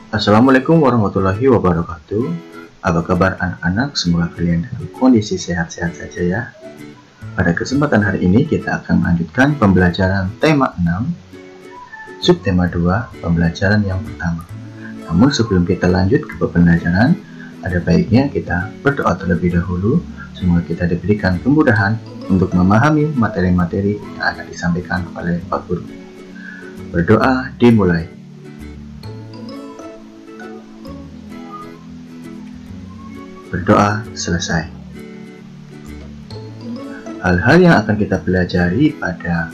Assalamualaikum warahmatullahi wabarakatuh. Apa kabar anak-anak? Semoga kalian dalam kondisi sehat-sehat saja ya. Pada kesempatan hari ini kita akan melanjutkan pembelajaran tema 6, subtema 2, pembelajaran yang pertama. Namun sebelum kita lanjut ke pembelajaran, ada baiknya kita berdoa terlebih dahulu. Semoga kita diberikan kemudahan untuk memahami materi-materi yang akan disampaikan oleh Pak Guru. Berdoa dimulai. Berdoa selesai. Hal-hal yang akan kita pelajari pada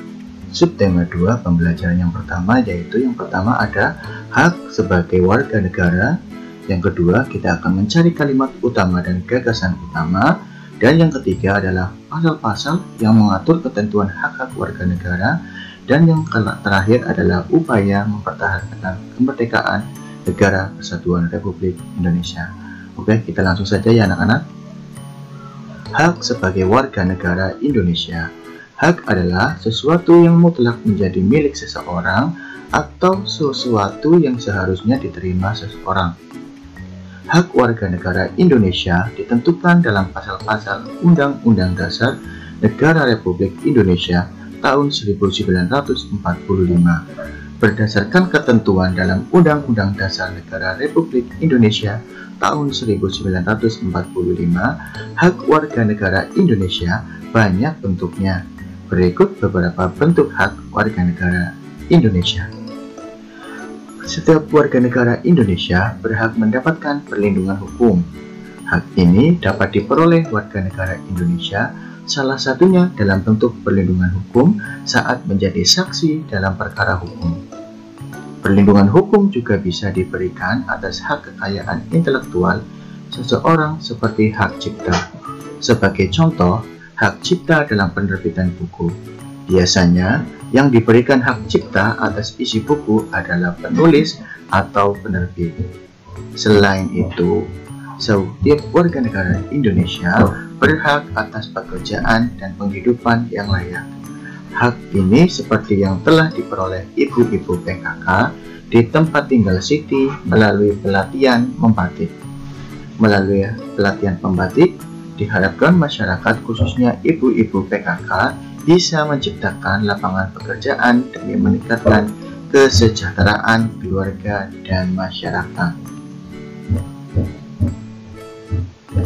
subtema 2 pembelajaran yang pertama, yaitu yang pertama ada hak sebagai warga negara. Yang kedua, kita akan mencari kalimat utama dan gagasan utama. Dan yang ketiga adalah pasal-pasal yang mengatur ketentuan hak-hak warga negara. Dan yang terakhir adalah upaya mempertahankan kemerdekaan negara Kesatuan Republik Indonesia. Oke, kita langsung saja ya anak-anak. Hak sebagai warga negara Indonesia. Hak adalah sesuatu yang mutlak menjadi milik seseorang atau sesuatu yang seharusnya diterima seseorang. Hak warga negara Indonesia ditentukan dalam pasal-pasal Undang-Undang Dasar Negara Republik Indonesia tahun 1945. Berdasarkan ketentuan dalam Undang-Undang Dasar Negara Republik Indonesia tahun 1945, hak warga negara Indonesia banyak bentuknya. Berikut beberapa bentuk hak warga negara Indonesia. Setiap warga negara Indonesia berhak mendapatkan perlindungan hukum. Hak ini dapat diperoleh warga negara Indonesia salah satunya dalam bentuk perlindungan hukum saat menjadi saksi dalam perkara hukum. Perlindungan hukum juga bisa diberikan atas hak kekayaan intelektual seseorang seperti hak cipta. Sebagai contoh, hak cipta dalam penerbitan buku. Biasanya, yang diberikan hak cipta atas isi buku adalah penulis atau penerbit. Selain itu, setiap warga negara Indonesia berhak atas pekerjaan dan penghidupan yang layak. Hak ini seperti yang telah diperoleh ibu-ibu PKK di tempat tinggal Siti melalui pelatihan membatik. Melalui pelatihan membatik, diharapkan masyarakat khususnya ibu-ibu PKK bisa menciptakan lapangan pekerjaan demi meningkatkan kesejahteraan keluarga dan masyarakat.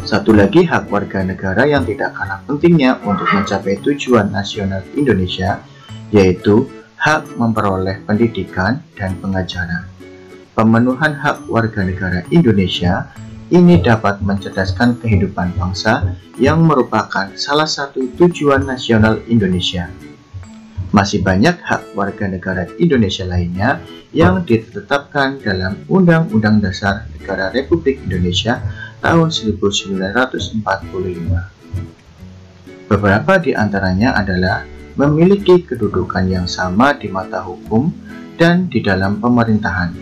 Satu lagi hak warga negara yang tidak kalah pentingnya untuk mencapai tujuan nasional Indonesia, yaitu hak memperoleh pendidikan dan pengajaran. Pemenuhan hak warga negara Indonesia ini dapat mencerdaskan kehidupan bangsa yang merupakan salah satu tujuan nasional Indonesia. Masih banyak hak warga negara Indonesia lainnya yang ditetapkan dalam Undang-Undang Dasar Negara Republik Indonesia tahun 1945. Beberapa di antaranya adalah memiliki kedudukan yang sama di mata hukum dan di dalam pemerintahan,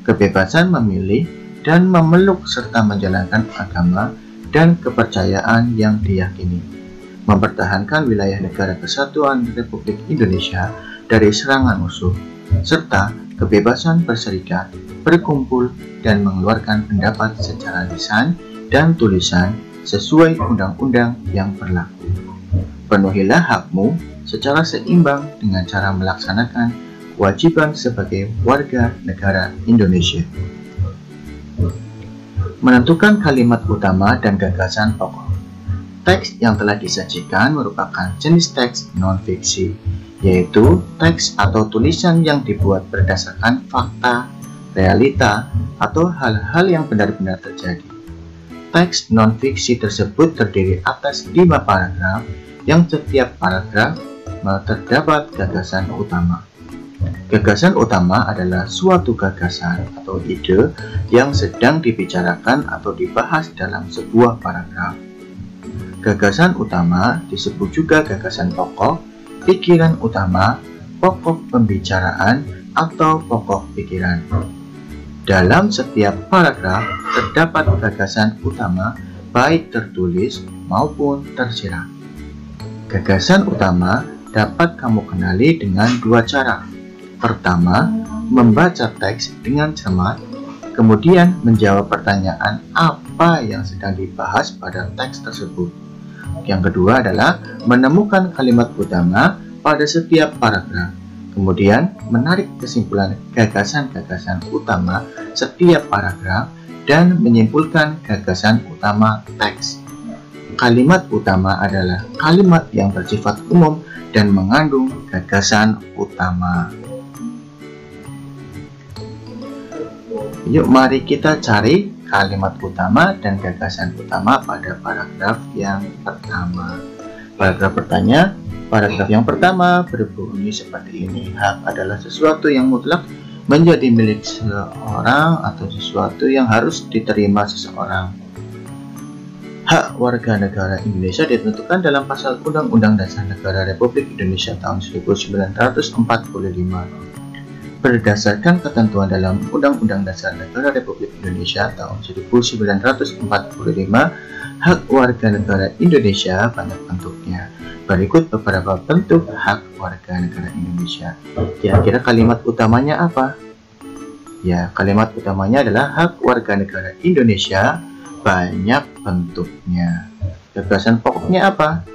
kebebasan memilih dan memeluk serta menjalankan agama dan kepercayaan yang diyakini, mempertahankan wilayah negara Kesatuan Republik Indonesia dari serangan musuh, serta kebebasan berserikat, berkumpul, dan mengeluarkan pendapat secara lisan dan tulisan sesuai undang-undang yang berlaku. Penuhilah hakmu secara seimbang dengan cara melaksanakan kewajiban sebagai warga negara Indonesia. Menentukan kalimat utama dan gagasan pokok. Teks yang telah disajikan merupakan jenis teks non-fiksi, yaitu teks atau tulisan yang dibuat berdasarkan fakta, realita, atau hal-hal yang benar-benar terjadi. Teks non-fiksi tersebut terdiri atas 5 paragraf, yang setiap paragraf terdapat gagasan utama. Gagasan utama adalah suatu gagasan atau ide yang sedang dibicarakan atau dibahas dalam sebuah paragraf. Gagasan utama disebut juga gagasan pokok, pikiran utama, pokok pembicaraan, atau pokok pikiran. Dalam setiap paragraf terdapat gagasan utama baik tertulis maupun tersirat. Gagasan utama dapat kamu kenali dengan 2 cara. Pertama, membaca teks dengan cermat. kemudian menjawab pertanyaan apa yang sedang dibahas pada teks tersebut. Yang kedua adalah menemukan kalimat utama pada setiap paragraf, kemudian menarik kesimpulan gagasan-gagasan utama setiap paragraf dan menyimpulkan gagasan utama teks. Kalimat utama adalah kalimat yang bersifat umum dan mengandung gagasan utama. Yuk mari kita cari kalimat utama dan gagasan utama pada paragraf yang pertama. Paragraf yang pertama berbunyi seperti ini. Hak adalah sesuatu yang mutlak menjadi milik seseorang atau sesuatu yang harus diterima seseorang. Hak warga negara Indonesia ditentukan dalam pasal Undang-Undang Dasar Negara Republik Indonesia tahun 1945. Berdasarkan ketentuan dalam Undang-Undang Dasar Negara Republik Indonesia tahun 1945, hak warga negara Indonesia banyak bentuknya. Berikut beberapa bentuk hak warga negara Indonesia. Kira-kira kalimat utamanya apa? Ya, kalimat utamanya adalah hak warga negara Indonesia banyak bentuknya. Gagasan pokoknya apa?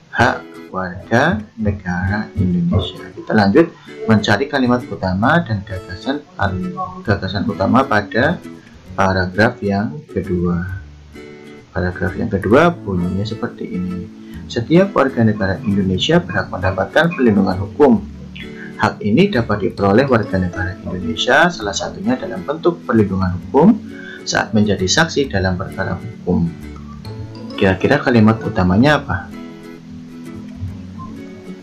Hak warga negara Indonesia. Kita lanjut mencari kalimat utama dan gagasan utama pada paragraf yang kedua. Paragraf yang kedua bunyinya seperti ini. Setiap warga negara Indonesia berhak mendapatkan perlindungan hukum. Hak ini dapat diperoleh warga negara Indonesia salah satunya dalam bentuk perlindungan hukum saat menjadi saksi dalam perkara hukum. Kira-kira kalimat utamanya apa?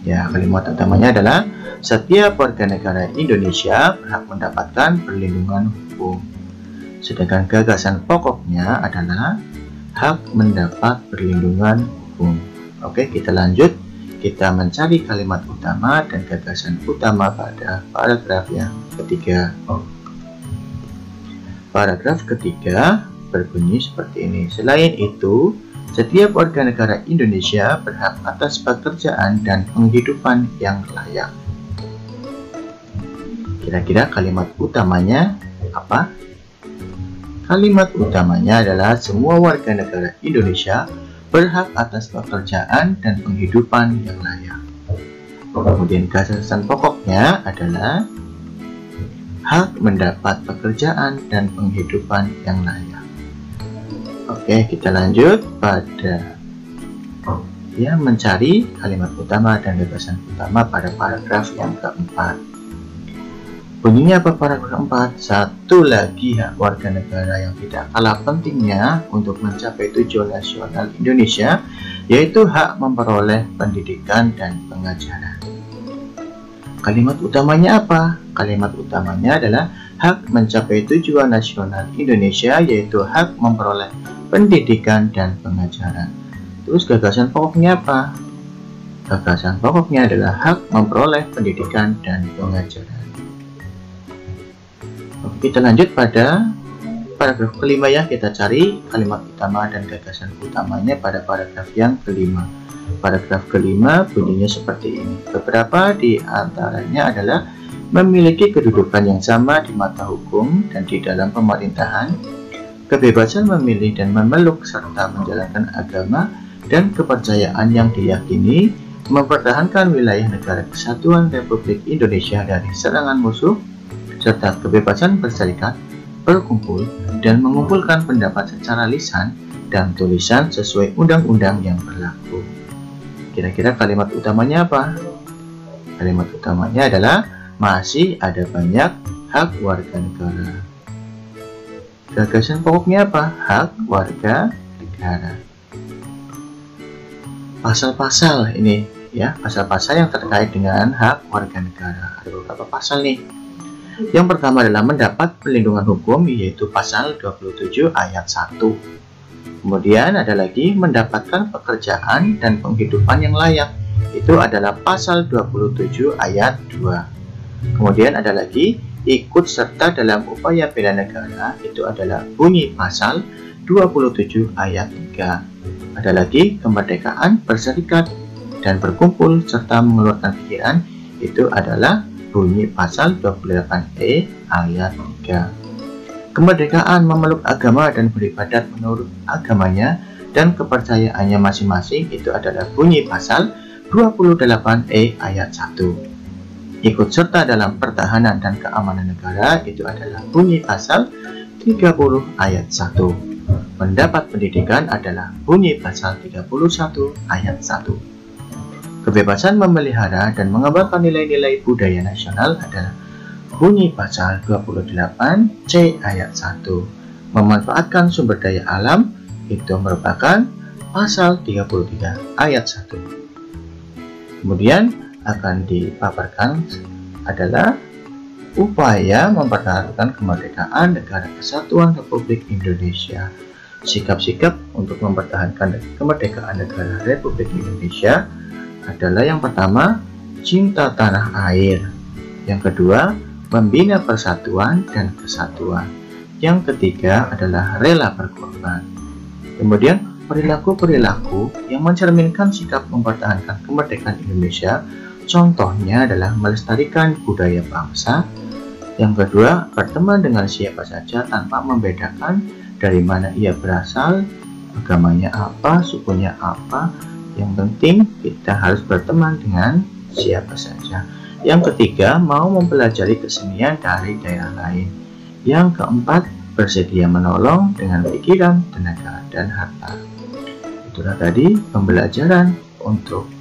Ya, kalimat utamanya adalah setiap warga negara Indonesia berhak mendapatkan perlindungan hukum. Sedangkan gagasan pokoknya adalah hak mendapat perlindungan hukum. Oke, kita lanjut. Kita mencari kalimat utama dan gagasan utama pada paragraf yang ketiga. Paragraf ketiga berbunyi seperti ini. Selain itu, setiap warga negara Indonesia berhak atas pekerjaan dan penghidupan yang layak. Kira-kira kalimat utamanya apa? Kalimat utamanya adalah semua warga negara Indonesia berhak atas pekerjaan dan penghidupan yang layak. Kemudian gagasan pokoknya adalah hak mendapat pekerjaan dan penghidupan yang layak. Oke, kita lanjut pada mencari kalimat utama dan gagasan utama pada paragraf yang keempat. Bunyinya apa paragraf keempat? Satu lagi hak warga negara yang tidak kalah pentingnya untuk mencapai tujuan nasional Indonesia, yaitu hak memperoleh pendidikan dan pengajaran. Kalimat utamanya apa? Kalimat utamanya adalah hak mencapai tujuan nasional Indonesia, yaitu hak memperoleh pendidikan dan pengajaran. Terus gagasan pokoknya apa? Gagasan pokoknya adalah hak memperoleh pendidikan dan pengajaran. Oke, kita lanjut pada paragraf kelima ya. Kita cari kalimat utama dan gagasan utamanya pada paragraf yang kelima. Paragraf kelima bunyinya seperti ini. Beberapa di antaranya adalah memiliki kedudukan yang sama di mata hukum dan di dalam pemerintahan, kebebasan memilih dan memeluk serta menjalankan agama dan kepercayaan yang diyakini, mempertahankan wilayah negara kesatuan Republik Indonesia dari serangan musuh, serta kebebasan berserikat, berkumpul, dan mengumpulkan pendapat secara lisan dan tulisan sesuai undang-undang yang berlaku. Kira-kira kalimat utamanya apa? Kalimat utamanya adalah masih ada banyak hak warga negara. Gagasan pokoknya apa? Hak warga negara. Pasal-pasal ini ya, pasal-pasal yang terkait dengan hak warga negara. Ada beberapa pasal nih. Yang pertama adalah mendapat perlindungan hukum, yaitu pasal 27 ayat 1. Kemudian ada lagi mendapatkan pekerjaan dan penghidupan yang layak, itu adalah pasal 27 ayat 2. Kemudian ada lagi ikut serta dalam upaya bela negara, itu adalah bunyi pasal 27 ayat 3. Ada lagi kemerdekaan berserikat dan berkumpul serta mengeluarkan pikiran, itu adalah bunyi pasal 28E ayat 3. Kemerdekaan memeluk agama dan beribadat menurut agamanya dan kepercayaannya masing-masing itu adalah bunyi pasal 28E ayat 1. Ikut serta dalam pertahanan dan keamanan negara itu adalah bunyi pasal 30 ayat 1. Mendapat pendidikan adalah bunyi pasal 31 ayat 1. Kebebasan memelihara dan mengebarkan nilai-nilai budaya nasional adalah bunyi pasal 28C ayat 1. Memanfaatkan sumber daya alam itu merupakan pasal 33 ayat 1. Kemudian akan dipaparkan adalah upaya mempertahankan kemerdekaan Negara Kesatuan Republik Indonesia. Sikap-sikap untuk mempertahankan kemerdekaan Negara Republik Indonesia adalah yang pertama, cinta tanah air. Yang kedua, membina persatuan dan kesatuan. Yang ketiga adalah rela berkorban. Kemudian, perilaku-perilaku yang mencerminkan sikap mempertahankan kemerdekaan Indonesia, contohnya adalah melestarikan budaya bangsa. Yang kedua, berteman dengan siapa saja tanpa membedakan dari mana ia berasal, agamanya apa, sukunya apa. Yang penting kita harus berteman dengan siapa saja. Yang ketiga, mau mempelajari kesenian dari daerah lain. Yang keempat, bersedia menolong dengan pikiran, tenaga, dan harta. Itulah tadi pembelajaran untuk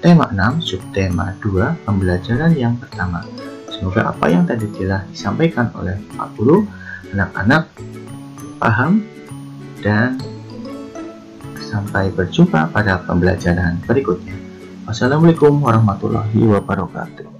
tema 6, subtema 2, pembelajaran yang pertama. Semoga apa yang tadi telah disampaikan oleh Pak Guru, anak-anak paham, dan sampai berjumpa pada pembelajaran berikutnya. Wassalamualaikum warahmatullahi wabarakatuh.